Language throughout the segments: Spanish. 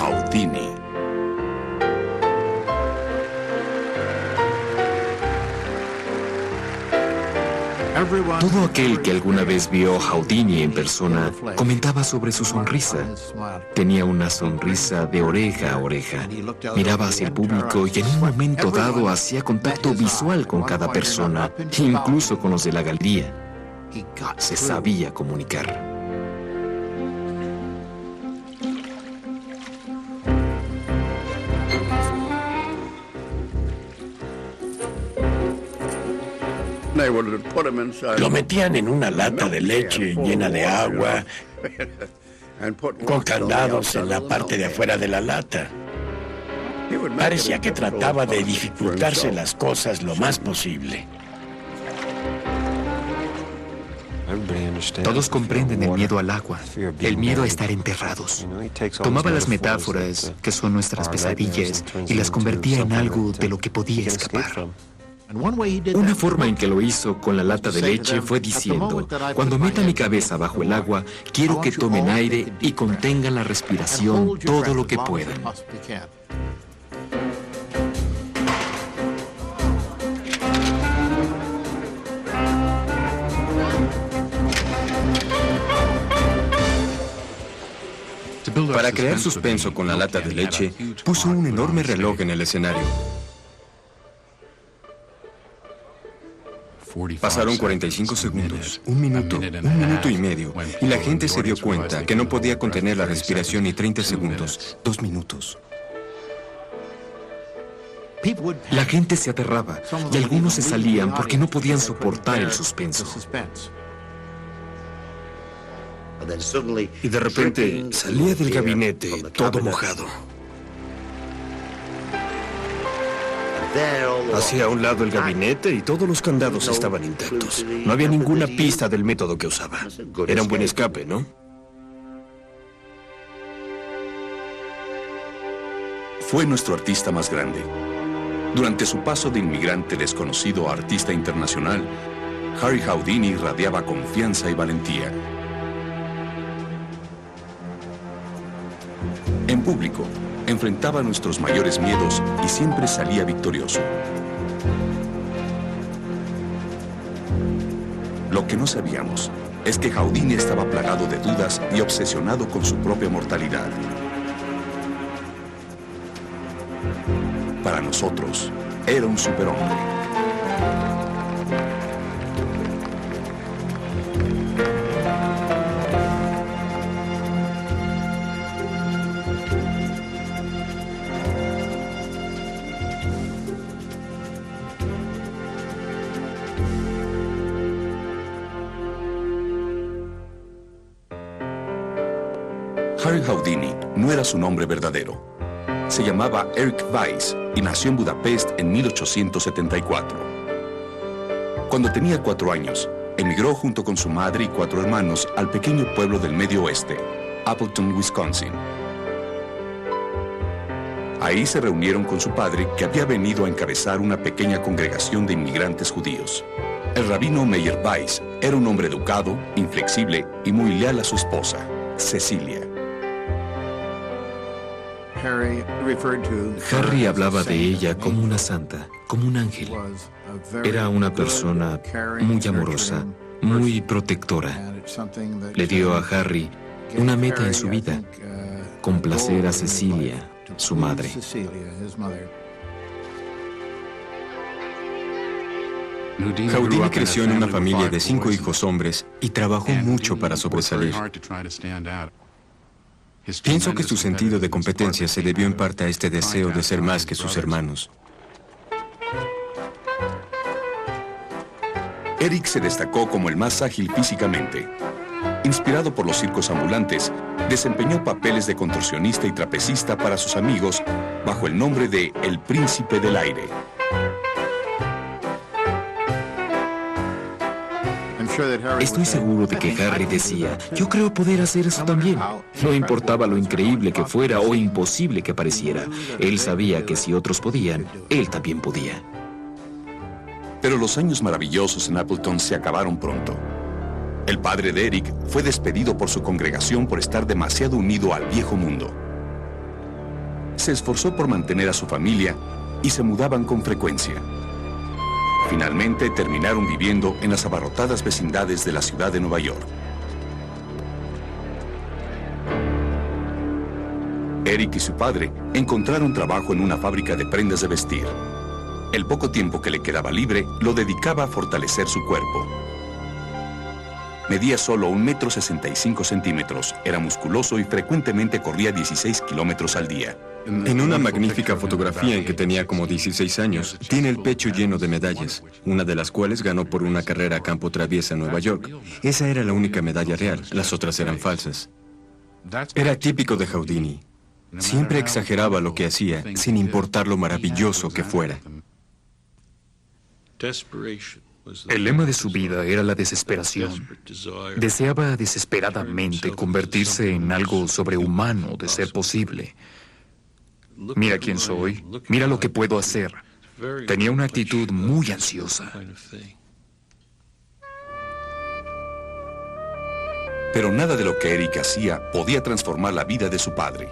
Houdini. Todo aquel que alguna vez vio a Houdini en persona comentaba sobre su sonrisa. Tenía una sonrisa de oreja a oreja. Miraba hacia el público y en un momento dado hacía contacto visual con cada persona, incluso con los de la galería. Se sabía comunicar. Lo metían en una lata de leche llena de agua, con candados en la parte de afuera de la lata. Parecía que trataba de dificultarse las cosas lo más posible. Todos comprenden el miedo al agua, el miedo a estar enterrados. Tomaba las metáforas, que son nuestras pesadillas, y las convertía en algo de lo que podía escapar. Una forma en que lo hizo con la lata de leche fue diciendo: cuando meta mi cabeza bajo el agua, quiero que tomen aire y contengan la respiración todo lo que puedan. Para crear suspenso con la lata de leche, puso un enorme reloj en el escenario. Pasaron 45 segundos, un minuto y medio, y la gente se dio cuenta que no podía contener la respiración ni 30 segundos, 2 minutos. La gente se aterraba y algunos se salían porque no podían soportar el suspenso. Y de repente salía del gabinete todo mojado. Hacía a un lado el gabinete y todos los candados estaban intactos. No había ninguna pista del método que usaba. Era un buen escape, ¿no? Fue nuestro artista más grande. Durante su paso de inmigrante desconocido a artista internacional, Harry Houdini irradiaba confianza y valentía. En público, enfrentaba nuestros mayores miedos y siempre salía victorioso. Lo que no sabíamos es que Houdini estaba plagado de dudas y obsesionado con su propia mortalidad. Para nosotros, era un superhombre. Harry Houdini no era su nombre verdadero. Se llamaba Erik Weiss y nació en Budapest en 1874. Cuando tenía 4 años, emigró junto con su madre y 4 hermanos al pequeño pueblo del Medio Oeste, Appleton, Wisconsin. Ahí se reunieron con su padre, que había venido a encabezar una pequeña congregación de inmigrantes judíos. El rabino Meyer Weiss era un hombre educado, inflexible y muy leal a su esposa, Cecilia. Harry hablaba de ella como una santa, como un ángel. Era una persona muy amorosa, muy protectora. Le dio a Harry una meta en su vida: complacer a Cecilia, su madre. Houdini creció en una familia de 5 hijos hombres y trabajó mucho para sobresalir. Pienso que su sentido de competencia se debió en parte a este deseo de ser más que sus hermanos. Erik se destacó como el más ágil físicamente. Inspirado por los circos ambulantes, desempeñó papeles de contorsionista y trapecista para sus amigos bajo el nombre de El Príncipe del Aire. Estoy seguro de que Harry decía: yo creo poder hacer eso también. No importaba lo increíble que fuera o imposible que pareciera. Él sabía que si otros podían, él también podía. Pero los años maravillosos en Appleton se acabaron pronto. El padre de Erik fue despedido por su congregación por estar demasiado unido al viejo mundo. se esforzó por mantener a su familia y se mudaban con frecuencia. Finalmente terminaron viviendo en las abarrotadas vecindades de la ciudad de Nueva York. Eric y su padre encontraron trabajo en una fábrica de prendas de vestir. El poco tiempo que le quedaba libre lo dedicaba a fortalecer su cuerpo. Medía solo 1,65 metros, era musculoso y frecuentemente corría 16 kilómetros al día. En una magnífica fotografía en que tenía como 16 años, tiene el pecho lleno de medallas, una de las cuales ganó por una carrera a campo traviesa en Nueva York. Esa era la única medalla real, las otras eran falsas. Era típico de Houdini. Siempre exageraba lo que hacía, sin importar lo maravilloso que fuera. El lema de su vida era la desesperación. Deseaba desesperadamente convertirse en algo sobrehumano de ser posible. Mira quién soy, mira lo que puedo hacer. Tenía una actitud muy ansiosa. Pero nada de lo que Eric hacía podía transformar la vida de su padre.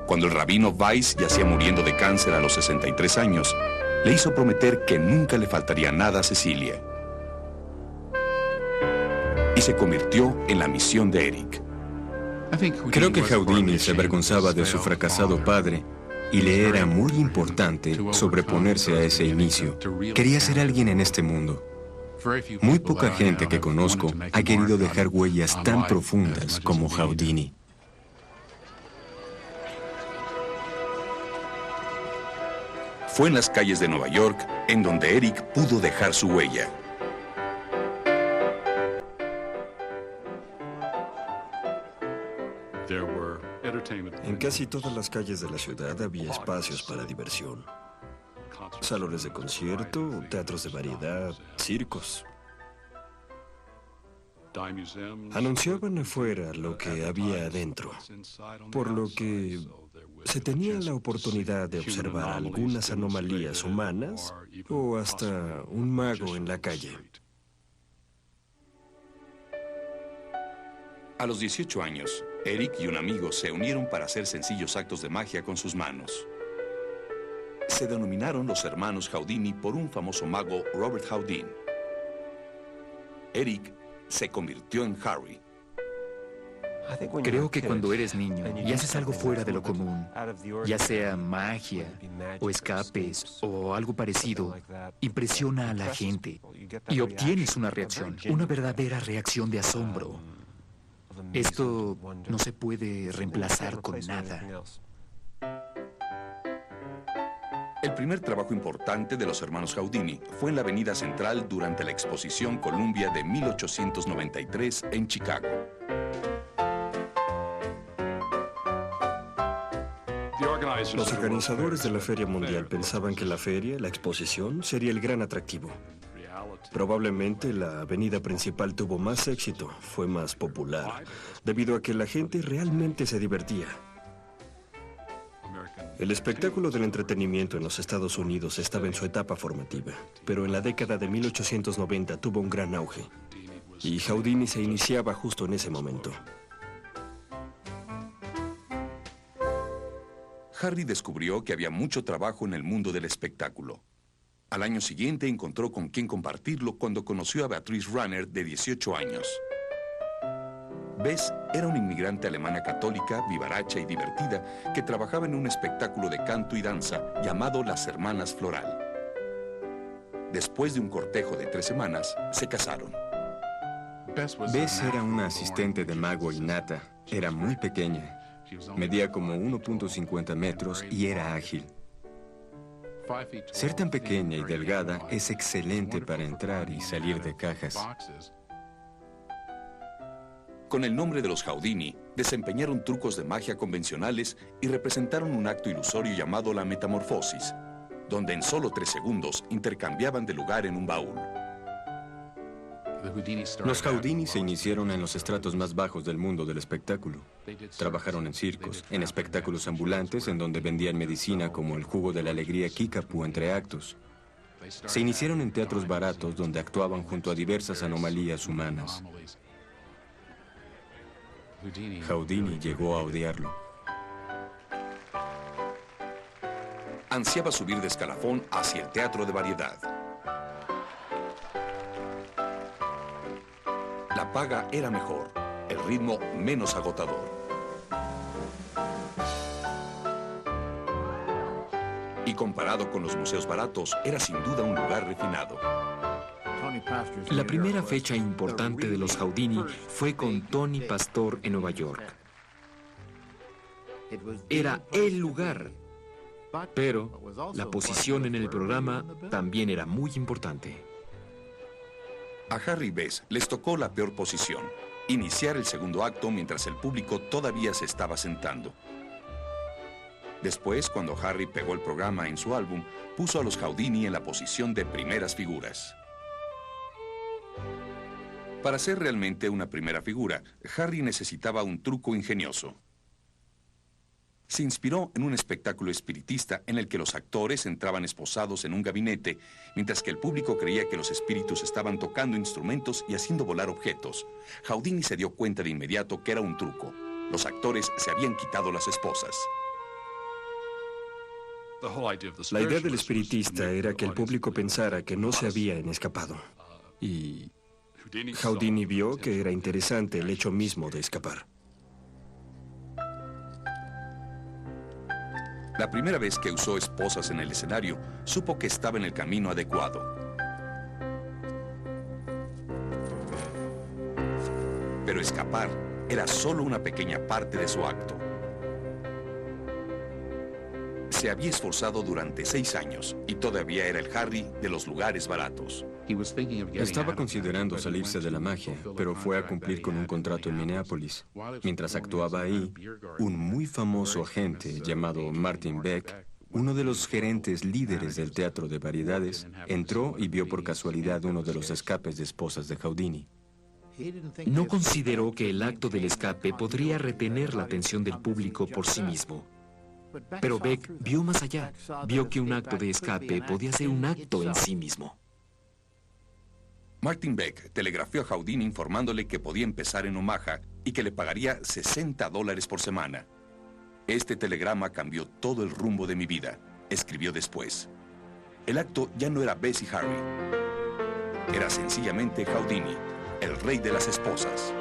Cuando el rabino Weiss yacía muriendo de cáncer a los 63 años, le hizo prometer que nunca le faltaría nada a Cecilia. Y se convirtió en la misión de Eric. Creo que Houdini se avergonzaba de su fracasado padre y le era muy importante sobreponerse a ese inicio. Quería ser alguien en este mundo. Muy poca gente que conozco ha querido dejar huellas tan profundas como Houdini. Fue en las calles de Nueva York en donde Eric pudo dejar su huella. En casi todas las calles de la ciudad había espacios para diversión. Salones de concierto, teatros de variedad, circos. Anunciaban afuera lo que había adentro, por lo que se tenía la oportunidad de observar algunas anomalías humanas o hasta un mago en la calle. A los 18 años, Eric y un amigo se unieron para hacer sencillos actos de magia con sus manos. Se denominaron los hermanos Houdini por un famoso mago, Robert Houdin. Eric se convirtió en Harry. Creo que cuando eres niño y haces algo fuera de lo común, ya sea magia o escapes o algo parecido, impresiona a la gente y obtienes una reacción, una verdadera reacción de asombro. Esto no se puede reemplazar con nada. El primer trabajo importante de los hermanos Houdini fue en la Avenida Central durante la Exposición Columbia de 1893 en Chicago. Los organizadores de la Feria Mundial pensaban que la feria, la exposición, sería el gran atractivo. Probablemente la avenida principal tuvo más éxito, fue más popular, debido a que la gente realmente se divertía. El espectáculo del entretenimiento en los Estados Unidos estaba en su etapa formativa, pero en la década de 1890 tuvo un gran auge, y Houdini se iniciaba justo en ese momento. Harry descubrió que había mucho trabajo en el mundo del espectáculo. Al año siguiente encontró con quién compartirlo cuando conoció a Beatrice Runner, de 18 años. Bess era una inmigrante alemana católica, vivaracha y divertida, que trabajaba en un espectáculo de canto y danza llamado Las Hermanas Floral. Después de un cortejo de 3 semanas, se casaron. Bess era una asistente de mago innata. Era muy pequeña. Medía como 1.50 metros y era ágil. Ser tan pequeña y delgada es excelente para entrar y salir de cajas. Con el nombre de los Houdini, desempeñaron trucos de magia convencionales y representaron un acto ilusorio llamado la metamorfosis, donde en solo 3 segundos intercambiaban de lugar en un baúl. Los Houdini se iniciaron en los estratos más bajos del mundo del espectáculo. Trabajaron en circos, en espectáculos ambulantes en donde vendían medicina como el jugo de la alegría Kickapoo entre actos. Se iniciaron en teatros baratos donde actuaban junto a diversas anomalías humanas. Houdini llegó a odiarlo. Ansiaba subir de escalafón hacia el teatro de variedad. La paga era mejor, el ritmo menos agotador. Y comparado con los museos baratos, era sin duda un lugar refinado. La primera fecha importante de los Houdini fue con Tony Pastor en Nueva York. Era el lugar, pero la posición en el programa también era muy importante. A Harry Bess les tocó la peor posición, iniciar el segundo acto mientras el público todavía se estaba sentando. Después, cuando Harry pegó el programa en su álbum, puso a los Houdini en la posición de primeras figuras. Para ser realmente una primera figura, Harry necesitaba un truco ingenioso. Se inspiró en un espectáculo espiritista en el que los actores entraban esposados en un gabinete, mientras que el público creía que los espíritus estaban tocando instrumentos y haciendo volar objetos. Houdini se dio cuenta de inmediato que era un truco. Los actores se habían quitado las esposas. La idea del espiritista era que el público pensara que no se habían escapado. Y Houdini vio que era interesante el hecho mismo de escapar. La primera vez que usó esposas en el escenario, supo que estaba en el camino adecuado. Pero escapar era solo una pequeña parte de su acto. Se había esforzado durante 6 años y todavía era el Harry de los lugares baratos. Estaba considerando salirse de la magia, pero fue a cumplir con un contrato en Minneapolis. Mientras actuaba ahí, un muy famoso agente llamado Martin Beck, uno de los gerentes líderes del teatro de variedades, entró y vio por casualidad uno de los escapes de esposas de Houdini. No consideró que el acto del escape podría retener la atención del público por sí mismo. Pero Beck vio más allá. Vio que un acto de escape podía ser un acto en sí mismo. Martin Beck telegrafió a Houdini informándole que podía empezar en Omaha y que le pagaría $60 por semana. Este telegrama cambió todo el rumbo de mi vida, escribió después. El acto ya no era Bess y Harry. Era sencillamente Houdini, el rey de las esposas.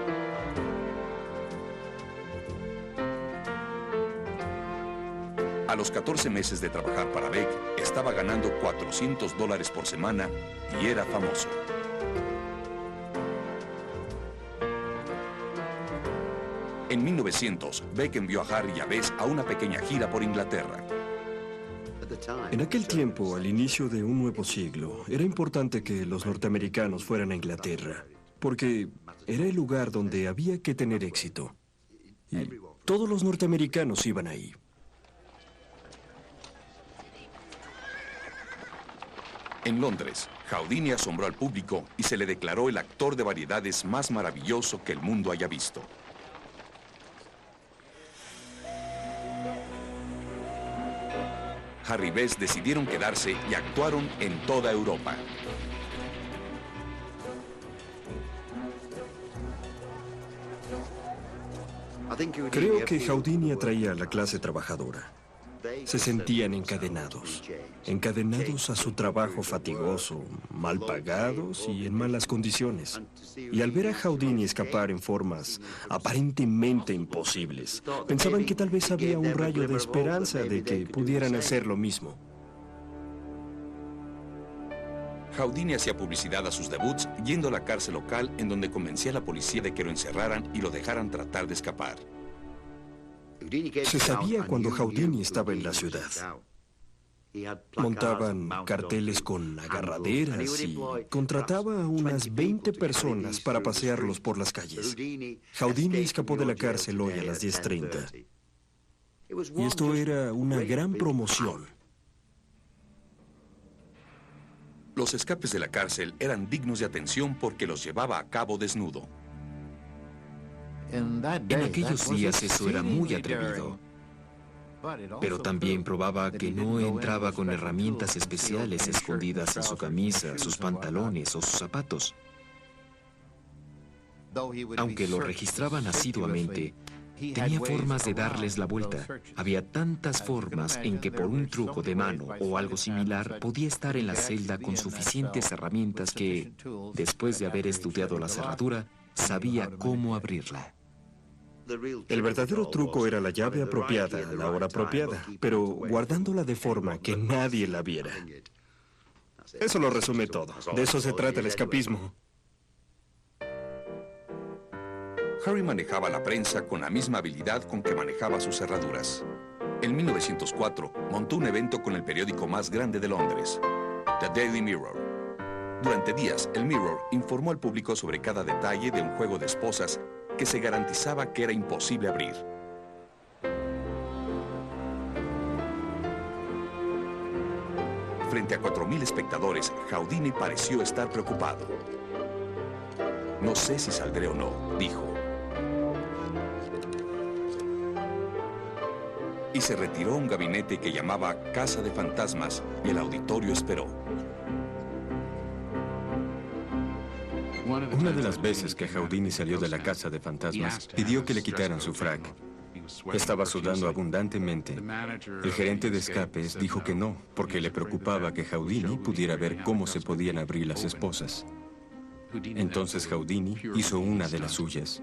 A los 14 meses de trabajar para Beck, estaba ganando $400 por semana y era famoso. En 1900, Beck envió a Harry y a Bess a una pequeña gira por Inglaterra. En aquel tiempo, al inicio de un nuevo siglo, era importante que los norteamericanos fueran a Inglaterra, porque era el lugar donde había que tener éxito. Y todos los norteamericanos iban ahí. En Londres, Houdini asombró al público y se le declaró el actor de variedades más maravilloso que el mundo haya visto. Harry y Bess decidieron quedarse y actuaron en toda Europa. Creo que Houdini atraía a la clase trabajadora. Se sentían encadenados a su trabajo fatigoso, mal pagados y en malas condiciones. Y al ver a Houdini escapar en formas aparentemente imposibles, pensaban que tal vez había un rayo de esperanza de que pudieran hacer lo mismo. Houdini hacía publicidad a sus debuts yendo a la cárcel local en donde convencía a la policía de que lo encerraran y lo dejaran tratar de escapar. Se sabía cuando Houdini estaba en la ciudad. Montaban carteles con agarraderas y contrataba a unas 20 personas para pasearlos por las calles. Houdini escapó de la cárcel hoy a las 10:30. Y esto era una gran promoción. Los escapes de la cárcel eran dignos de atención porque los llevaba a cabo desnudo. En aquellos días eso era muy atrevido, pero también probaba que no entraba con herramientas especiales escondidas en su camisa, sus pantalones o sus zapatos. Aunque lo registraban asiduamente, Tenía formas de darles la vuelta. Había tantas formas en que por un truco de mano o algo similar podía estar en la celda con suficientes herramientas que, después de haber estudiado la cerradura, sabía cómo abrirla. El verdadero truco era la llave apropiada a la hora apropiada, pero guardándola de forma que nadie la viera. Eso lo resume todo. De eso se trata el escapismo. Harry manejaba la prensa con la misma habilidad con que manejaba sus cerraduras. En 1904 montó un evento con el periódico más grande de Londres, The Daily Mirror. Durante días, el Mirror informó al público sobre cada detalle de un juego de esposas que se garantizaba que era imposible abrir. Frente a 4.000 espectadores, Houdini pareció estar preocupado. No sé si saldré o no, dijo. Y se retiró a un gabinete que llamaba Casa de Fantasmas y el auditorio esperó. Una de las veces que Houdini salió de la casa de fantasmas, pidió que le quitaran su frac. Estaba sudando abundantemente. El gerente de escapes dijo que no, porque le preocupaba que Houdini pudiera ver cómo se podían abrir las esposas. Entonces Houdini hizo una de las suyas.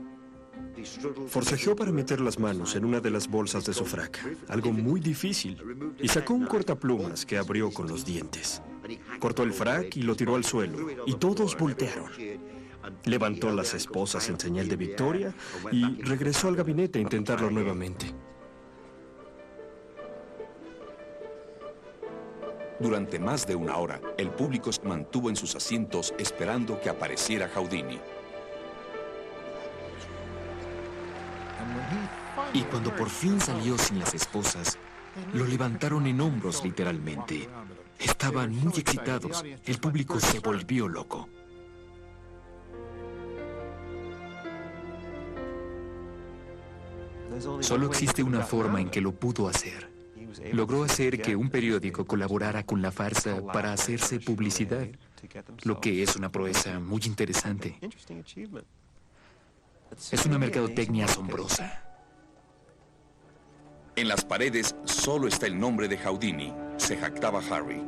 Forcejeó para meter las manos en una de las bolsas de su frac, algo muy difícil, y sacó un cortaplumas que abrió con los dientes. Cortó el frac y lo tiró al suelo, y todos voltearon. Levantó las esposas en señal de victoria y regresó al gabinete a intentarlo nuevamente. Durante más de una hora, el público se mantuvo en sus asientos esperando que apareciera Houdini. Y cuando por fin salió sin las esposas, lo levantaron en hombros literalmente. Estaban muy excitados. El público se volvió loco. Solo existe una forma en que lo pudo hacer. Logró hacer que un periódico colaborara con la farsa para hacerse publicidad, lo que es una proeza muy interesante. Es una mercadotecnia asombrosa. En las paredes solo está el nombre de Houdini, se jactaba Harry.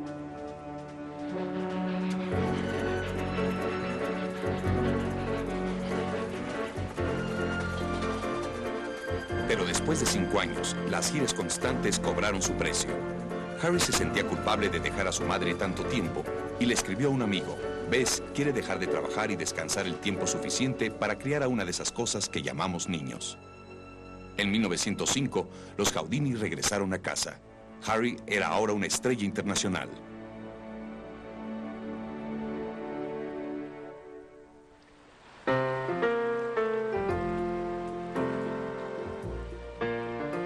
Pero después de 5 años, las giras constantes cobraron su precio. Harry se sentía culpable de dejar a su madre tanto tiempo y le escribió a un amigo. Bess quiere dejar de trabajar y descansar el tiempo suficiente para criar a una de esas cosas que llamamos niños. En 1905, los Houdini regresaron a casa. Harry era ahora una estrella internacional.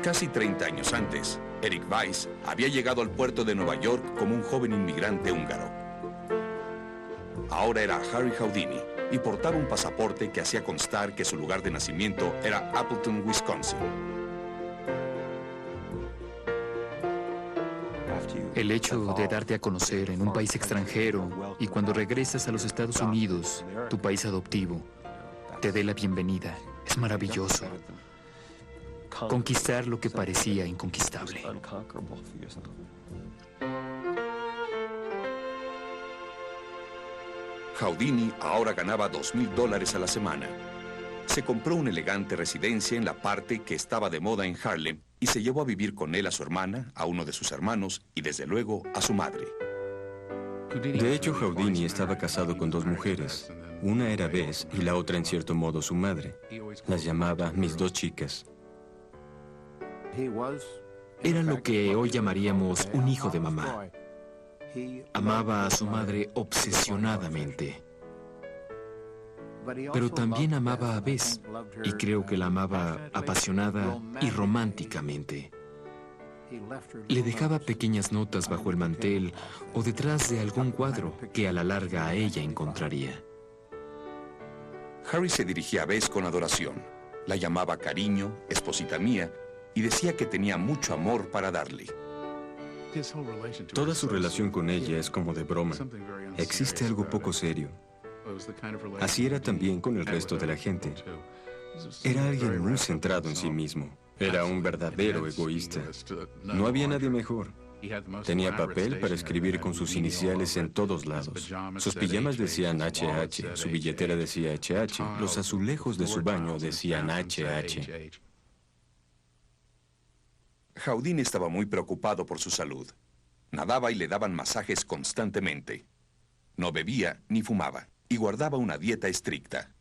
Casi 30 años antes, Eric Weiss había llegado al puerto de Nueva York como un joven inmigrante húngaro. Ahora era Harry Houdini y portaba un pasaporte que hacía constar que su lugar de nacimiento era Appleton, Wisconsin. El hecho de darte a conocer en un país extranjero y cuando regresas a los Estados Unidos, tu país adoptivo, te dé la bienvenida, es maravilloso. Conquistar lo que parecía inconquistable. Houdini ahora ganaba $2,000 a la semana. Se compró una elegante residencia en la parte que estaba de moda en Harlem y se llevó a vivir con él a su hermana, a uno de sus hermanos y desde luego a su madre. De hecho, Houdini estaba casado con 2 mujeres. Una era Bess y la otra en cierto modo su madre. Las llamaba mis 2 chicas. Era lo que hoy llamaríamos un hijo de mamá. Amaba a su madre obsesionadamente. Pero también amaba a Bess, y creo que la amaba apasionada y románticamente. Le dejaba pequeñas notas bajo el mantel o detrás de algún cuadro que a la larga a ella encontraría. Harry se dirigía a Bess con adoración. La llamaba cariño, esposita mía, y decía que tenía mucho amor para darle. Toda su relación con ella es como de broma. Existe algo poco serio. Así era también con el resto de la gente. Era alguien muy centrado en sí mismo. Era un verdadero egoísta. No había nadie mejor. Tenía papel para escribir con sus iniciales en todos lados. Sus pijamas decían HH, su billetera decía HH, los azulejos de su baño decían HH. Houdini estaba muy preocupado por su salud. Nadaba y le daban masajes constantemente. No bebía ni fumaba y guardaba una dieta estricta.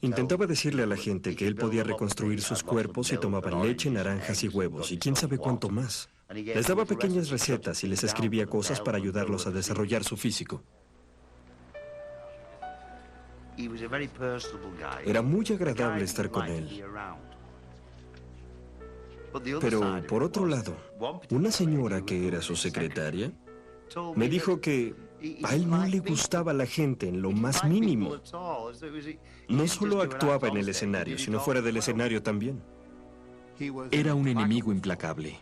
Intentaba decirle a la gente que él podía reconstruir sus cuerpos si tomaban leche, naranjas y huevos, y quién sabe cuánto más. Les daba pequeñas recetas y les escribía cosas para ayudarlos a desarrollar su físico. Era muy agradable estar con él. Pero, por otro lado, una señora que era su secretaria me dijo que a él no le gustaba la gente en lo más mínimo. No solo actuaba en el escenario, sino fuera del escenario también. Era un enemigo implacable.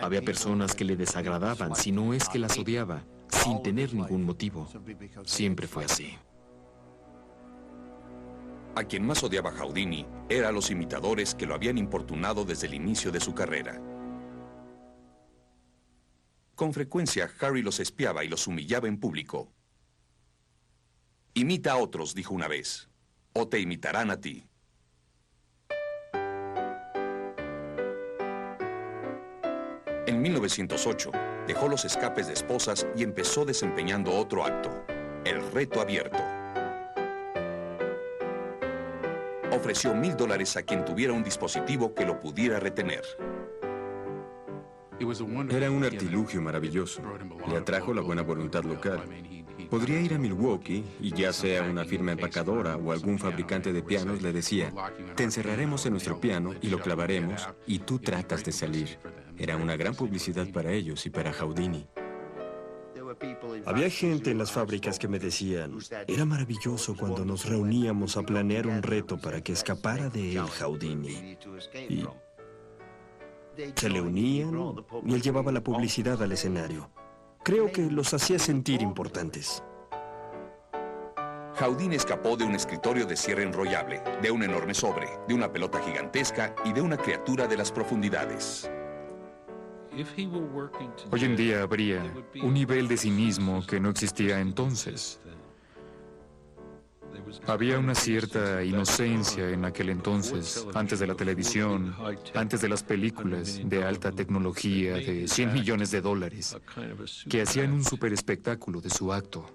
Había personas que le desagradaban, si no es que las odiaba, sin tener ningún motivo. Siempre fue así. A quien más odiaba Houdini era a los imitadores que lo habían importunado desde el inicio de su carrera. Con frecuencia, Harry los espiaba y los humillaba en público. Imita a otros, dijo una vez, o te imitarán a ti. En 1908, dejó los escapes de esposas y empezó desempeñando otro acto, el reto abierto. Ofreció $1000 a quien tuviera un dispositivo que lo pudiera retener. Era un artilugio maravilloso. Le atrajo la buena voluntad local. Podría ir a Milwaukee y ya sea una firma empacadora o algún fabricante de pianos le decía, te encerraremos en nuestro piano y lo clavaremos y tú tratas de salir. Era una gran publicidad para ellos y para Houdini. Había gente en las fábricas que me decían, era maravilloso cuando nos reuníamos a planear un reto para que escapara de él Houdini. Y se le unían y él llevaba la publicidad al escenario. Creo que los hacía sentir importantes. Houdini escapó de un escritorio de cierre enrollable, de un enorme sobre, de una pelota gigantesca y de una criatura de las profundidades. Hoy en día habría un nivel de cinismo que no existía entonces. Había una cierta inocencia en aquel entonces, antes de la televisión, antes de las películas de alta tecnología de $100 millones, que hacían un super espectáculo de su acto.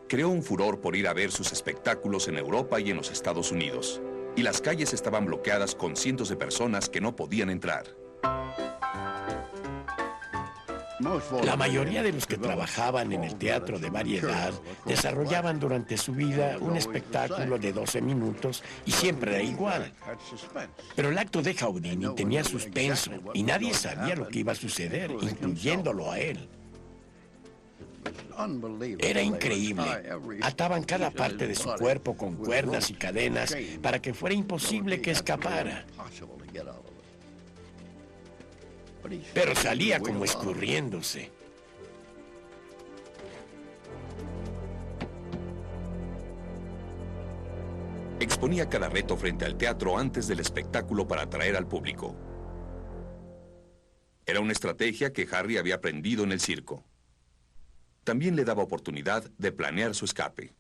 Creó un furor por ir a ver sus espectáculos en Europa y en los Estados Unidos. Y las calles estaban bloqueadas con cientos de personas que no podían entrar. La mayoría de los que trabajaban en el teatro de variedad desarrollaban durante su vida un espectáculo de 12 minutos y siempre era igual. Pero el acto de Houdini tenía suspenso y nadie sabía lo que iba a suceder, incluyéndolo a él. Era increíble. Ataban cada parte de su cuerpo con cuerdas y cadenas para que fuera imposible que escapara. Pero salía como escurriéndose. Exponía cada reto frente al teatro antes del espectáculo para atraer al público. Era una estrategia que Harry había aprendido en el circo. También le daba oportunidad de planear su escape.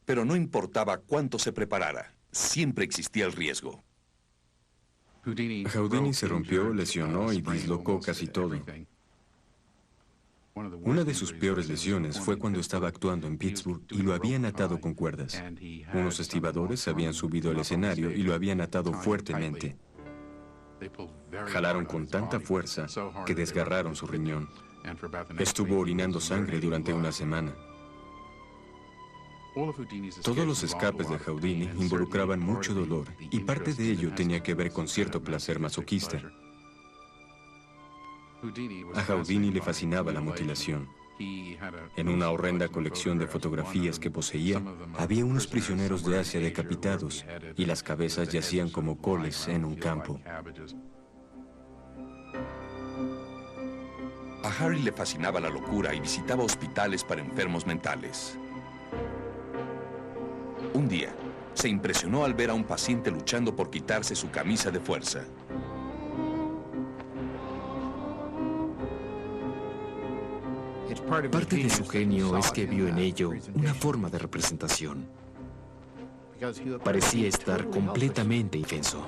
Pero no importaba cuánto se preparara, siempre existía el riesgo. Houdini se rompió, lesionó y dislocó casi todo. Una de sus peores lesiones fue cuando estaba actuando en Pittsburgh y lo habían atado con cuerdas. Unos estibadores habían subido al escenario y lo habían atado fuertemente. Jalaron con tanta fuerza que desgarraron su riñón. Estuvo orinando sangre durante una semana. Todos los escapes de Houdini involucraban mucho dolor y parte de ello tenía que ver con cierto placer masoquista. A Houdini le fascinaba la mutilación. En una horrenda colección de fotografías que poseía, había unos prisioneros de Asia decapitados y las cabezas yacían como coles en un campo. A Harry le fascinaba la locura y visitaba hospitales para enfermos mentales. Un día, se impresionó al ver a un paciente luchando por quitarse su camisa de fuerza. Parte de su genio es que vio en ello una forma de representación. Parecía estar completamente indefenso.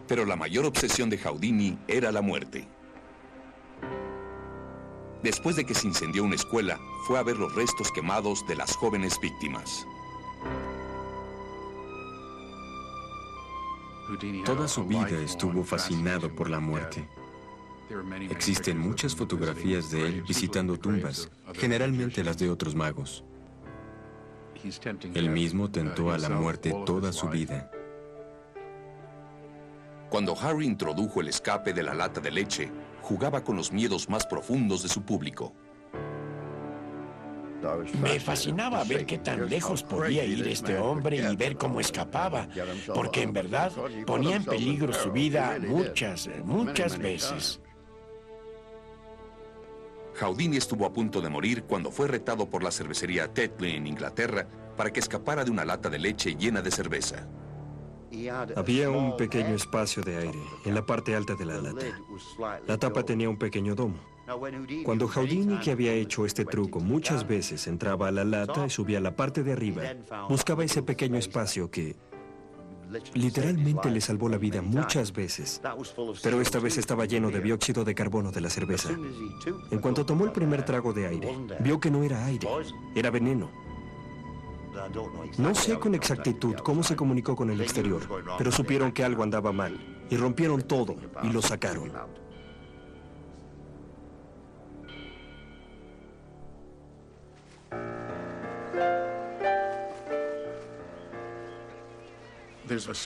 Pero la mayor obsesión de Houdini era la muerte. Después de que se incendió una escuela, fue a ver los restos quemados de las jóvenes víctimas. Toda su vida estuvo fascinado por la muerte. Existen muchas fotografías de él visitando tumbas, generalmente las de otros magos. Él mismo tentó a la muerte toda su vida. Cuando Harry introdujo el escape de la lata de leche, jugaba con los miedos más profundos de su público. Me fascinaba ver qué tan lejos podía ir este hombre y ver cómo escapaba, porque en verdad ponía en peligro su vida muchas veces. Houdini estuvo a punto de morir cuando fue retado por la cervecería Tetley en Inglaterra para que escapara de una lata de leche llena de cerveza. Había un pequeño espacio de aire en la parte alta de la lata. La tapa tenía un pequeño domo. Cuando Houdini, que había hecho este truco muchas veces, entraba a la lata y subía a la parte de arriba, buscaba ese pequeño espacio que literalmente le salvó la vida muchas veces. Pero esta vez estaba lleno de dióxido de carbono de la cerveza. En cuanto tomó el primer trago de aire, vio que no era aire, era veneno. No sé con exactitud cómo se comunicó con el exterior, pero supieron que algo andaba mal y rompieron todo y lo sacaron.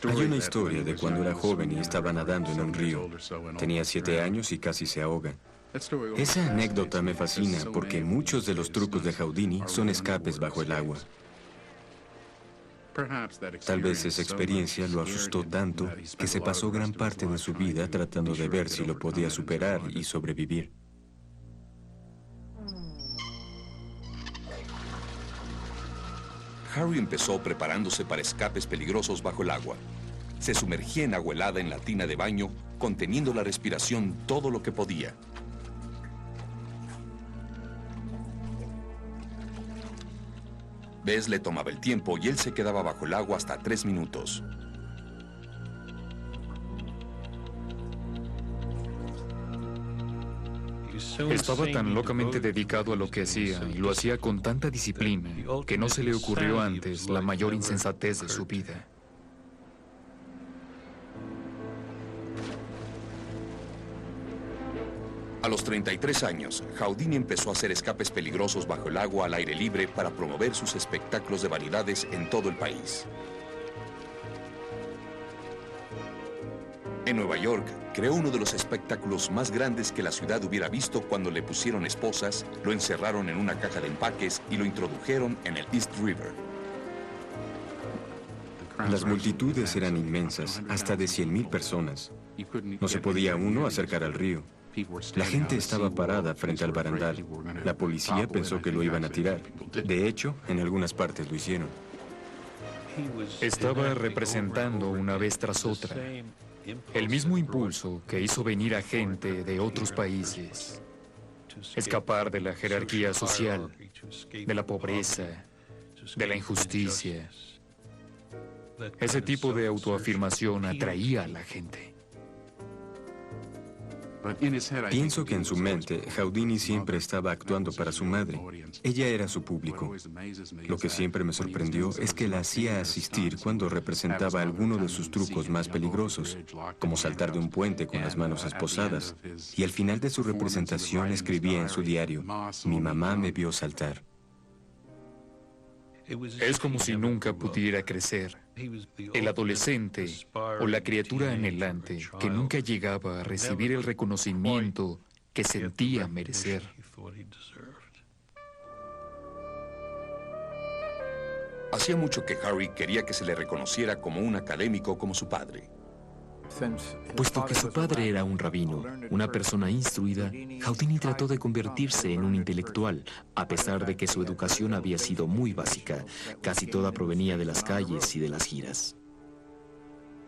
Hay una historia de cuando era joven y estaba nadando en un río. Tenía 7 años y casi se ahoga. Esa anécdota me fascina porque muchos de los trucos de Houdini son escapes bajo el agua. Tal vez esa experiencia lo asustó tanto que se pasó gran parte de su vida tratando de ver si lo podía superar y sobrevivir. Harry empezó preparándose para escapes peligrosos bajo el agua. Se sumergía en agua helada en la tina de baño, conteniendo la respiración todo lo que podía. Bess le tomaba el tiempo y él se quedaba bajo el agua hasta 3 minutos. Estaba tan locamente dedicado a lo que hacía y lo hacía con tanta disciplina que no se le ocurrió antes la mayor insensatez de su vida. A los 33 años, Houdini empezó a hacer escapes peligrosos bajo el agua al aire libre para promover sus espectáculos de vanidades en todo el país. En Nueva York, creó uno de los espectáculos más grandes que la ciudad hubiera visto cuando le pusieron esposas, lo encerraron en una caja de empaques y lo introdujeron en el East River. Las multitudes eran inmensas, hasta de 100,000 personas. No se podía uno acercar al río. La gente estaba parada frente al barandal. La policía pensó que lo iban a tirar. De hecho, en algunas partes lo hicieron. Estaba representando una vez tras otra el mismo impulso que hizo venir a gente de otros países, escapar de la jerarquía social, de la pobreza, de la injusticia. Ese tipo de autoafirmación atraía a la gente. Pienso que en su mente, Houdini siempre estaba actuando para su madre. Ella era su público. Lo que siempre me sorprendió es que la hacía asistir cuando representaba alguno de sus trucos más peligrosos, como saltar de un puente con las manos esposadas. Y al final de su representación escribía en su diario, "Mi mamá me vio saltar". Es como si nunca pudiera crecer. El adolescente o la criatura anhelante que nunca llegaba a recibir el reconocimiento que sentía merecer. Hacía mucho que Harry quería que se le reconociera como un académico como su padre. Puesto que su padre era un rabino, una persona instruida, Houdini trató de convertirse en un intelectual, a pesar de que su educación había sido muy básica. Casi toda provenía de las calles y de las giras.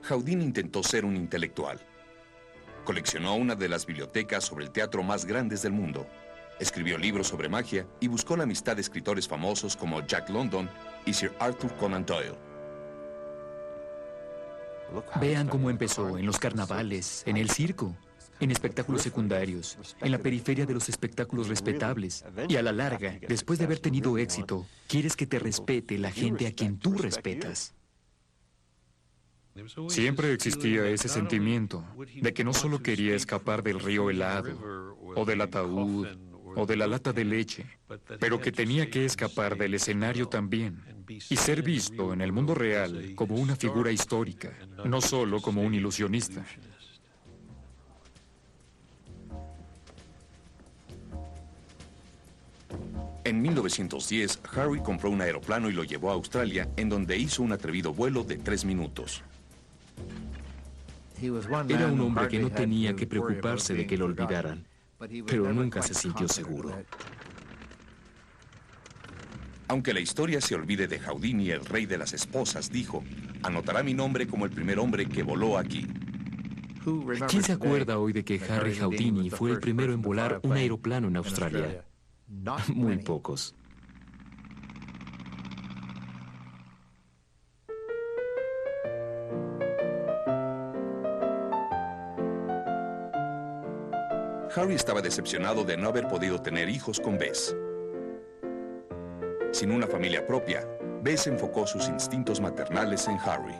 Houdini intentó ser un intelectual. Coleccionó una de las bibliotecas sobre el teatro más grandes del mundo. Escribió libros sobre magia y buscó la amistad de escritores famosos como Jack London y Sir Arthur Conan Doyle. Vean cómo empezó, en los carnavales, en el circo, en espectáculos secundarios, en la periferia de los espectáculos respetables. Y a la larga, después de haber tenido éxito, quieres que te respete la gente a quien tú respetas. Siempre existía ese sentimiento de que no solo quería escapar del río helado, o del ataúd, o de la lata de leche, pero que tenía que escapar del escenario también y ser visto en el mundo real como una figura histórica, no solo como un ilusionista. En 1910, Harry compró un aeroplano y lo llevó a Australia, en donde hizo un atrevido vuelo de 3 minutos. Era un hombre que no tenía que preocuparse de que lo olvidaran, pero nunca se sintió seguro. Aunque la historia se olvide de Houdini, el rey de las esposas, dijo, anotará mi nombre como el primer hombre que voló aquí. ¿Quién se acuerda hoy de que Harry Houdini fue el primero en volar un aeroplano en Australia? Muy pocos. Harry estaba decepcionado de no haber podido tener hijos con Bess. Sin una familia propia, Bess enfocó sus instintos maternales en Harry.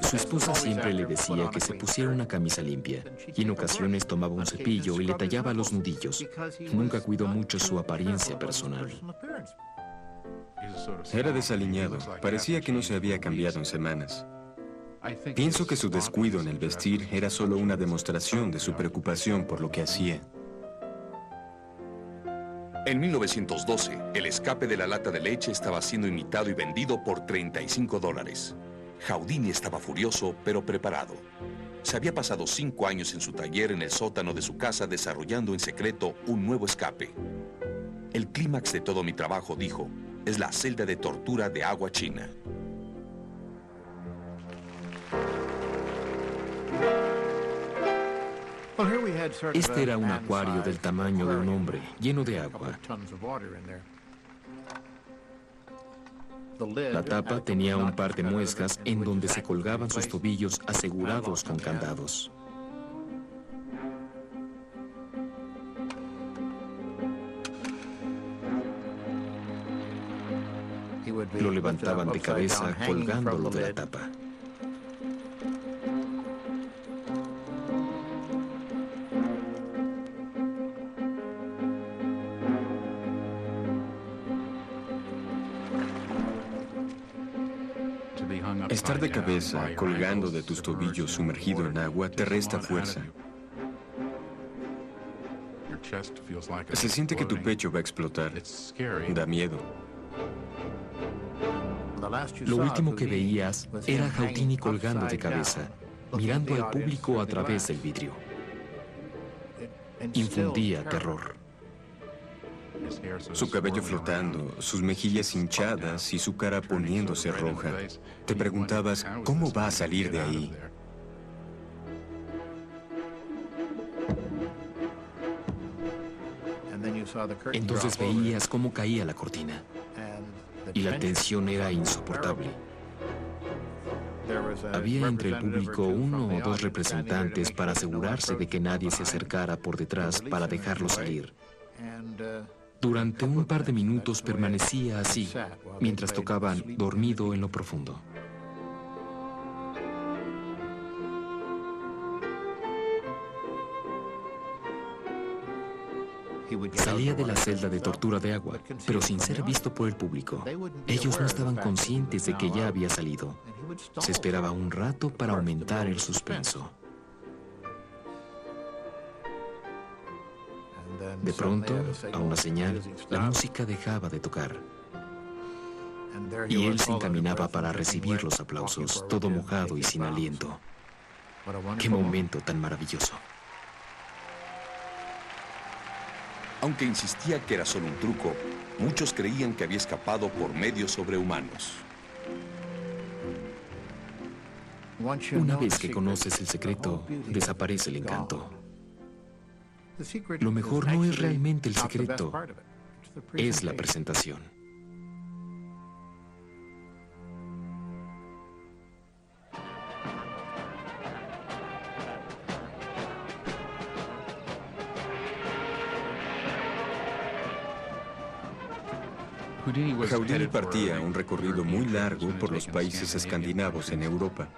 Su esposa siempre le decía que se pusiera una camisa limpia y en ocasiones tomaba un cepillo y le tallaba los nudillos. Nunca cuidó mucho su apariencia personal. Era desaliñado. Parecía que no se había cambiado en semanas. Pienso que su descuido en el vestir era solo una demostración de su preocupación por lo que hacía. En 1912, el escape de la lata de leche estaba siendo imitado y vendido por $35. Houdini estaba furioso, pero preparado. Se había pasado 5 años en su taller en el sótano de su casa desarrollando en secreto un nuevo escape. El clímax de todo mi trabajo, dijo, es la celda de tortura de agua china. Este era un acuario del tamaño de un hombre, lleno de agua. La tapa tenía un par de muescas en donde se colgaban sus tobillos asegurados con candados. Lo levantaban de cabeza colgándolo de la tapa. Estar de cabeza, colgando de tus tobillos sumergido en agua, te resta fuerza. Se siente que tu pecho va a explotar. Da miedo. Lo último que veías era a Houdini colgando de cabeza, mirando al público a través del vidrio. Infundía terror. Su cabello flotando, sus mejillas hinchadas y su cara poniéndose roja. Te preguntabas, ¿cómo va a salir de ahí? Entonces veías cómo caía la cortina y la tensión era insoportable. Había entre el público 1 o 2 representantes para asegurarse de que nadie se acercara por detrás para dejarlo salir. Durante un par de minutos permanecía así, mientras tocaban Dormido en lo profundo. Salía de la celda de tortura de agua, pero sin ser visto por el público. Ellos no estaban conscientes de que ya había salido. Se esperaba un rato para aumentar el suspenso. De pronto, a una señal, la música dejaba de tocar. Y él se encaminaba para recibir los aplausos, todo mojado y sin aliento. ¡Qué momento tan maravilloso! Aunque insistía que era solo un truco, muchos creían que había escapado por medios sobrehumanos. Una vez que conoces el secreto, desaparece el encanto. Lo mejor no es realmente el secreto, es la presentación. Houdini partía un recorrido muy largo por los países escandinavos en Europa.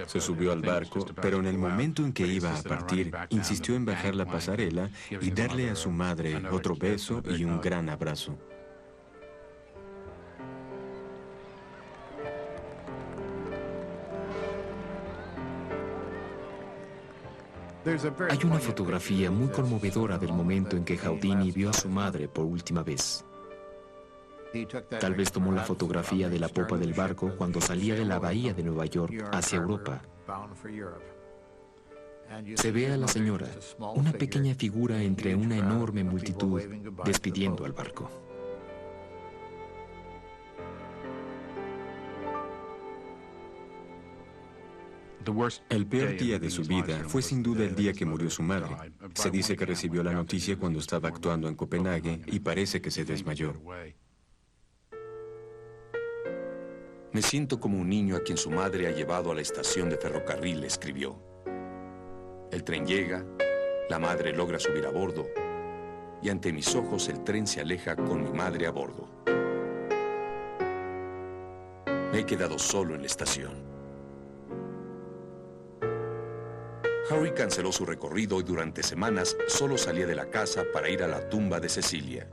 Se subió al barco, pero en el momento en que iba a partir, insistió en bajar la pasarela y darle a su madre otro beso y un gran abrazo. Hay una fotografía muy conmovedora del momento en que Houdini vio a su madre por última vez. Tal vez tomó la fotografía de la popa del barco cuando salía de la bahía de Nueva York hacia Europa. Se ve a la señora, una pequeña figura entre una enorme multitud, despidiendo al barco. El peor día de su vida fue sin duda el día que murió su madre. Se dice que recibió la noticia cuando estaba actuando en Copenhague y parece que se desmayó. Me siento como un niño a quien su madre ha llevado a la estación de ferrocarril, escribió. El tren llega, la madre logra subir a bordo y ante mis ojos el tren se aleja con mi madre a bordo. Me he quedado solo en la estación. Harry canceló su recorrido y durante semanas solo salía de la casa para ir a la tumba de Cecilia.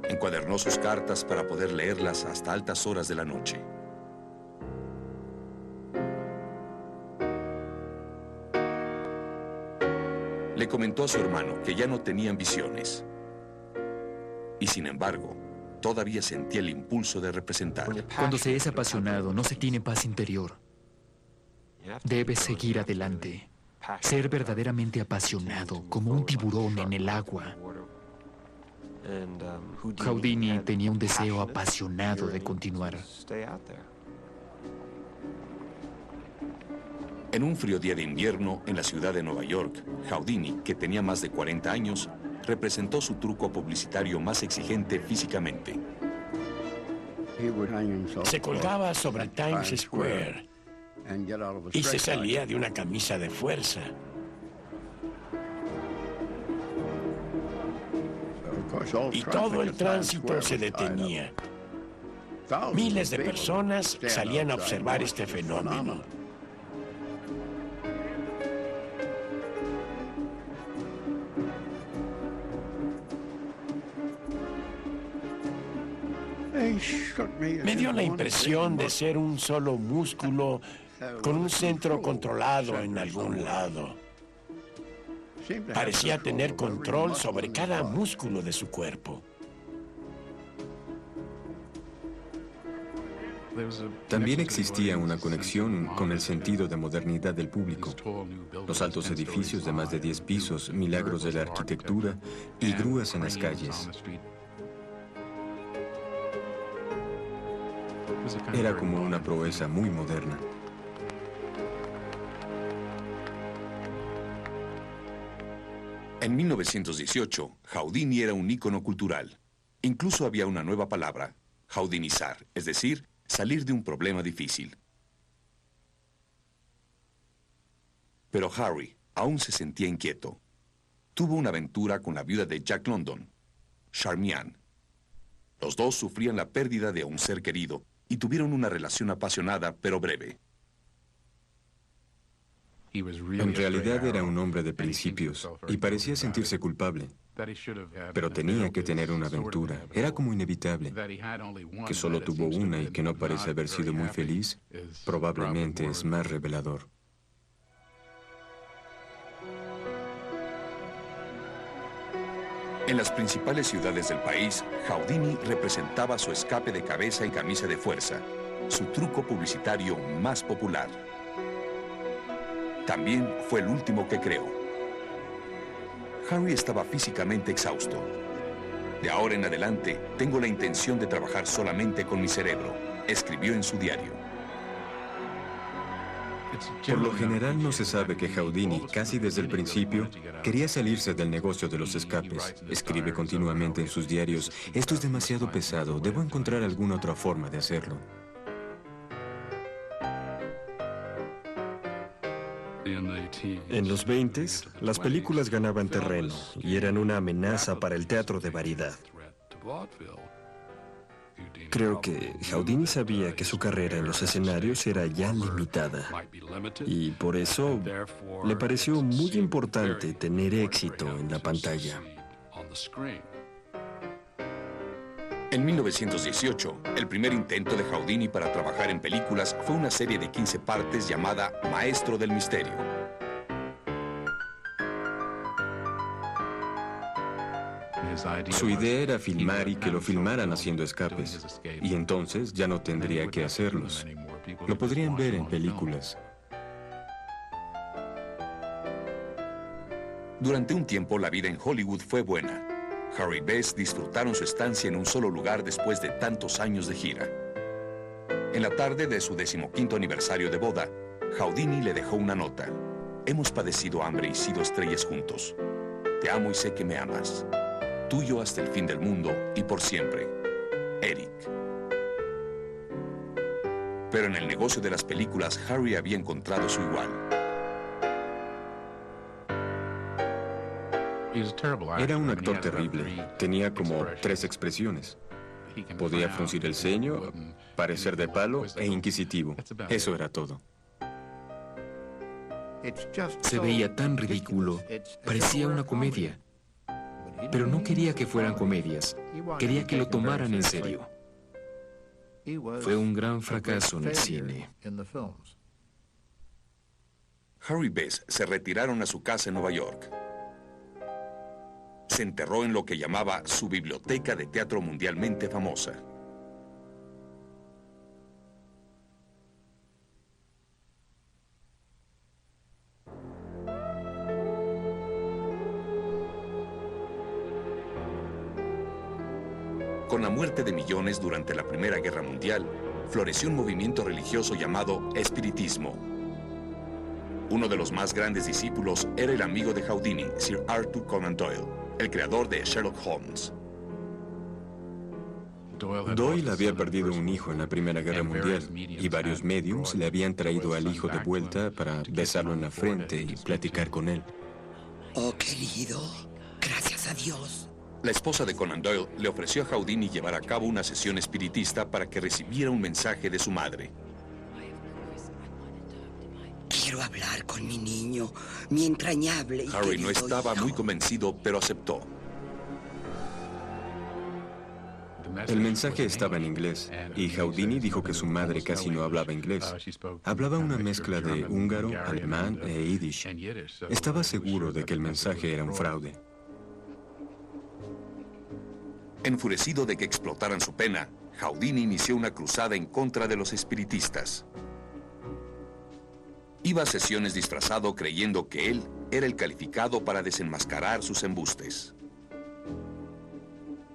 Encuadernó sus cartas para poder leerlas hasta altas horas de la noche. Le comentó a su hermano que ya no tenía ambiciones. Y sin embargo, todavía sentía el impulso de representar. Cuando se es apasionado, no se tiene paz interior. Debes seguir adelante. Ser verdaderamente apasionado, como un tiburón en el agua. Houdini tenía un deseo apasionado de continuar. En un frío día de invierno, en la ciudad de Nueva York, Houdini, que tenía más de 40 años, representó su truco publicitario más exigente físicamente. Se colgaba sobre Times Square y se salía de una camisa de fuerza. Y todo el tránsito se detenía. Miles de personas salían a observar este fenómeno. Me dio la impresión de ser un solo músculo con un centro controlado en algún lado. Parecía tener control sobre cada músculo de su cuerpo. También existía una conexión con el sentido de modernidad del público. Los altos edificios de más de 10 pisos, milagros de la arquitectura y grúas en las calles. Era como una proeza muy moderna. En 1918, Houdini era un ícono cultural. Incluso había una nueva palabra, houdinizar, es decir, salir de un problema difícil. Pero Harry aún se sentía inquieto. Tuvo una aventura con la viuda de Jack London, Charmian. Los dos sufrían la pérdida de un ser querido y tuvieron una relación apasionada pero breve. En realidad era un hombre de principios y parecía sentirse culpable. Pero tenía que tener una aventura. Era como inevitable. Que solo tuvo una y que no parece haber sido muy feliz, probablemente es más revelador. En las principales ciudades del país, Houdini representaba su escape de cabeza y camisa de fuerza, su truco publicitario más popular. También fue el último que creó. Harry estaba físicamente exhausto. De ahora en adelante, tengo la intención de trabajar solamente con mi cerebro, escribió en su diario. Por lo general no se sabe que Houdini, casi desde el principio, quería salirse del negocio de los escapes. Escribe continuamente en sus diarios: esto es demasiado pesado, debo encontrar alguna otra forma de hacerlo. En los 20s, las películas ganaban terreno y eran una amenaza para el teatro de variedad. Creo que Houdini sabía que su carrera en los escenarios era ya limitada y por eso le pareció muy importante tener éxito en la pantalla. En 1918, el primer intento de Houdini para trabajar en películas fue una serie de 15 partes llamada Maestro del Misterio. Su idea era filmar y que lo filmaran haciendo escapes. Y entonces ya no tendría que hacerlos. Lo podrían ver en películas. Durante un tiempo, la vida en Hollywood fue buena. Harry y Bess disfrutaron su estancia en un solo lugar después de tantos años de gira. En la tarde de su 15º aniversario de boda, Houdini le dejó una nota. Hemos padecido hambre y sido estrellas juntos. Te amo y sé que me amas. Tuyo hasta el fin del mundo y por siempre. Eric. Pero en el negocio de las películas, Harry había encontrado su igual. Era un actor terrible. Tenía como 3 expresiones. Podía fruncir el ceño, parecer de palo e inquisitivo. Eso era todo. Se veía tan ridículo, parecía una comedia. Pero no quería que fueran comedias, quería que lo tomaran en serio. Fue un gran fracaso en el cine. Harry y Bess se retiraron a su casa en Nueva York. Se enterró en lo que llamaba su biblioteca de teatro mundialmente famosa. Con la muerte de millones durante la Primera Guerra Mundial, floreció un movimiento religioso llamado espiritismo. Uno de los más grandes discípulos era el amigo de Houdini, Sir Arthur Conan Doyle, el creador de Sherlock Holmes. Doyle había perdido un hijo en la Primera Guerra Mundial y varios médiums le habían traído al hijo de vuelta para besarlo en la frente y platicar con él. Oh, querido, gracias a Dios. La esposa de Conan Doyle le ofreció a Houdini llevar a cabo una sesión espiritista para que recibiera un mensaje de su madre. Quiero hablar con mi niño, mi entrañable y Harry no querido estaba hijo. muy convencido, pero aceptó. El mensaje estaba en inglés y Houdini dijo que su madre casi no hablaba inglés. Hablaba una mezcla de húngaro, alemán e yiddish. Estaba seguro de que el mensaje era un fraude. Enfurecido de que explotaran su pena, Houdini inició una cruzada en contra de los espiritistas. Iba a sesiones disfrazado creyendo que él era el calificado para desenmascarar sus embustes.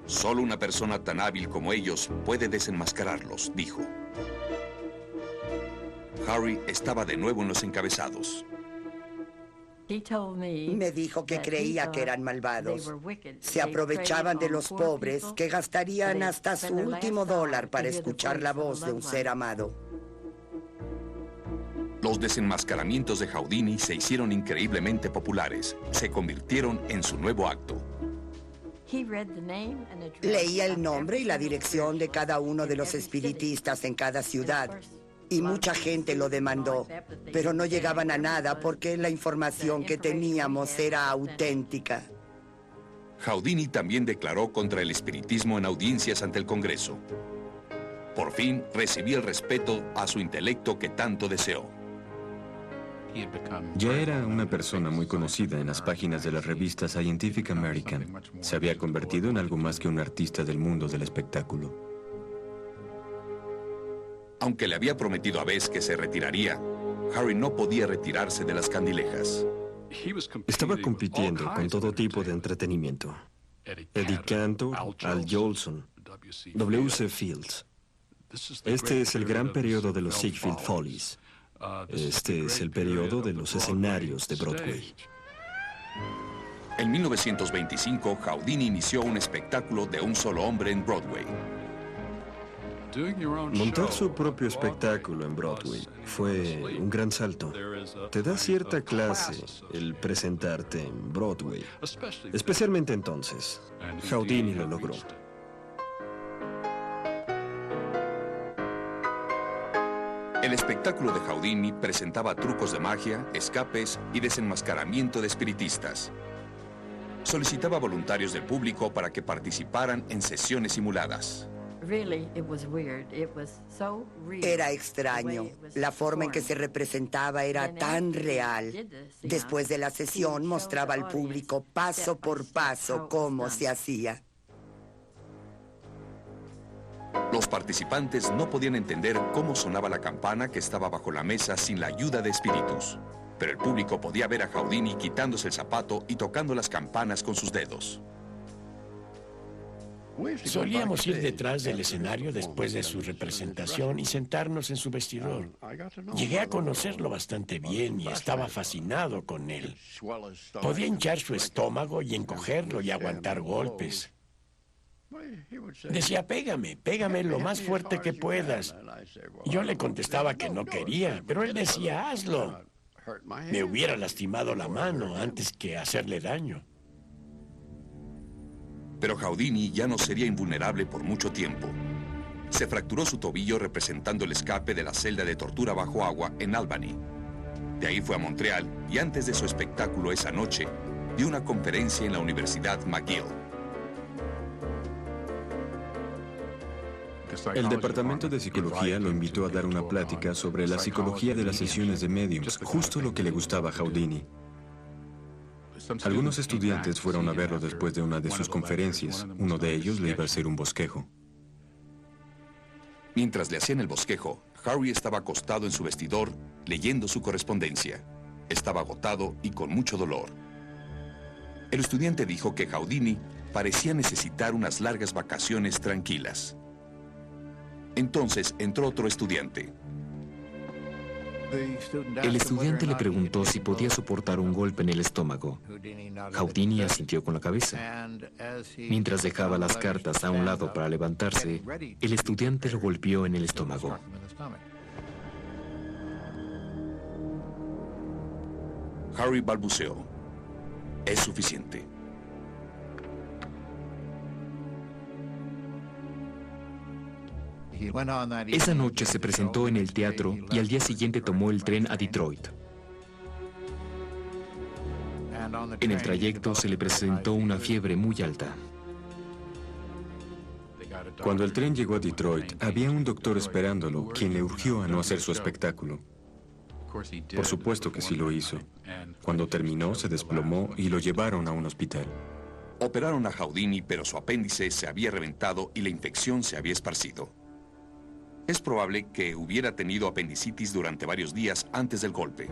Solo una persona tan hábil como ellos puede desenmascararlos, dijo. Harry estaba de nuevo en los encabezados. Me dijo que creía que eran malvados. Se aprovechaban de los pobres que gastarían hasta su último dólar para escuchar la voz de un ser amado. Los desenmascaramientos de Houdini se hicieron increíblemente populares. Se convirtieron en su nuevo acto. Leía el nombre y la dirección de cada uno de los espiritistas en cada ciudad. Y mucha gente lo demandó, pero no llegaban a nada porque la información que teníamos era auténtica. Houdini también declaró contra el espiritismo en audiencias ante el Congreso. Por fin recibía el respeto a su intelecto que tanto deseó. Ya era una persona muy conocida en las páginas de la revista Scientific American. Se había convertido en algo más que un artista del mundo del espectáculo. Aunque le había prometido a Bess que se retiraría, Harry no podía retirarse de las candilejas. Estaba compitiendo con todo tipo de entretenimiento. Eddie Cantor, Al Jolson, W.C. Fields. Este es el gran periodo de los Ziegfeld Follies. Este es el periodo de los escenarios de Broadway. En 1925, Houdini inició un espectáculo de un solo hombre en Broadway. Montar su propio espectáculo en Broadway fue un gran salto. Te da cierta clase el presentarte en Broadway, especialmente entonces. Houdini lo logró. El espectáculo de Houdini presentaba trucos de magia, escapes y desenmascaramiento de espiritistas. Solicitaba voluntarios del público para que participaran en sesiones simuladas. Era extraño. La forma en que se representaba era tan real. Después de la sesión mostraba al público paso por paso cómo se hacía. Los participantes no podían entender cómo sonaba la campana que estaba bajo la mesa sin la ayuda de espíritus. Pero el público podía ver a Houdini quitándose el zapato y tocando las campanas con sus dedos. Solíamos ir detrás del escenario después de su representación y sentarnos en su vestidor. Llegué a conocerlo bastante bien y estaba fascinado con él. Podía hinchar su estómago y encogerlo y aguantar golpes. Decía, pégame lo más fuerte que puedas. Yo le contestaba que no quería, pero él decía, hazlo. Me hubiera lastimado la mano antes que hacerle daño. Pero Houdini ya no sería invulnerable por mucho tiempo. Se fracturó su tobillo representando el escape de la celda de tortura bajo agua en Albany. De ahí fue a Montreal y antes de su espectáculo esa noche, dio una conferencia en la Universidad McGill. El Departamento de Psicología lo invitó a dar una plática sobre la psicología de las sesiones de mediums, justo lo que le gustaba a Houdini. Algunos estudiantes fueron a verlo después de una de sus conferencias. Uno de ellos le iba a hacer un bosquejo. Mientras le hacían el bosquejo, Harry estaba acostado en su vestidor, leyendo su correspondencia. Estaba agotado y con mucho dolor. El estudiante dijo que Houdini parecía necesitar unas largas vacaciones tranquilas. Entonces entró otro estudiante. El estudiante le preguntó si podía soportar un golpe en el estómago. Houdini asintió con la cabeza. Mientras dejaba las cartas a un lado para levantarse, el estudiante lo golpeó en el estómago. Harry balbuceó. Es suficiente. Esa noche se presentó en el teatro y al día siguiente tomó el tren a Detroit. En el trayecto se le presentó una fiebre muy alta. Cuando el tren llegó a Detroit, había un doctor esperándolo, quien le urgió a no hacer su espectáculo. Por supuesto que sí lo hizo. Cuando terminó, se desplomó y lo llevaron a un hospital. Operaron a Houdini, pero su apéndice se había reventado y la infección se había esparcido. Es probable que hubiera tenido apendicitis durante varios días antes del golpe.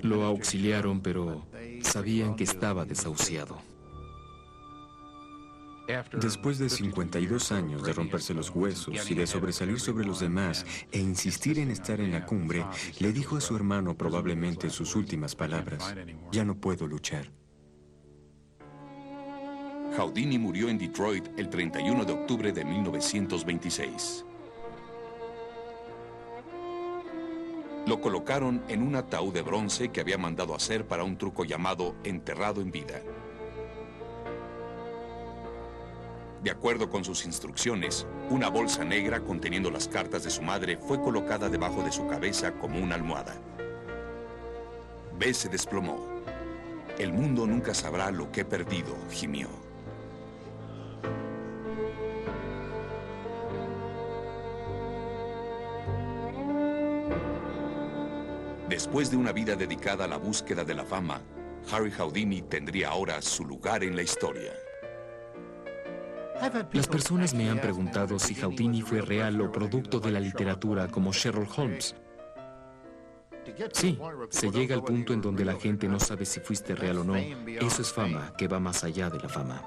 Lo auxiliaron, pero sabían que estaba desahuciado. Después de 52 años de romperse los huesos y de sobresalir sobre los demás e insistir en estar en la cumbre, le dijo a su hermano probablemente sus últimas palabras: ya no puedo luchar. Houdini murió en Detroit el 31 de octubre de 1926. Lo colocaron en un ataúd de bronce que había mandado hacer para un truco llamado enterrado en vida. De acuerdo con sus instrucciones, una bolsa negra conteniendo las cartas de su madre fue colocada debajo de su cabeza como una almohada. Bess se desplomó. El mundo nunca sabrá lo que he perdido, gimió. Después de una vida dedicada a la búsqueda de la fama, Harry Houdini tendría ahora su lugar en la historia. Las personas me han preguntado si Houdini fue real o producto de la literatura como Sherlock Holmes. Sí, se llega al punto en donde la gente no sabe si fuiste real o no. Eso es fama, que va más allá de la fama.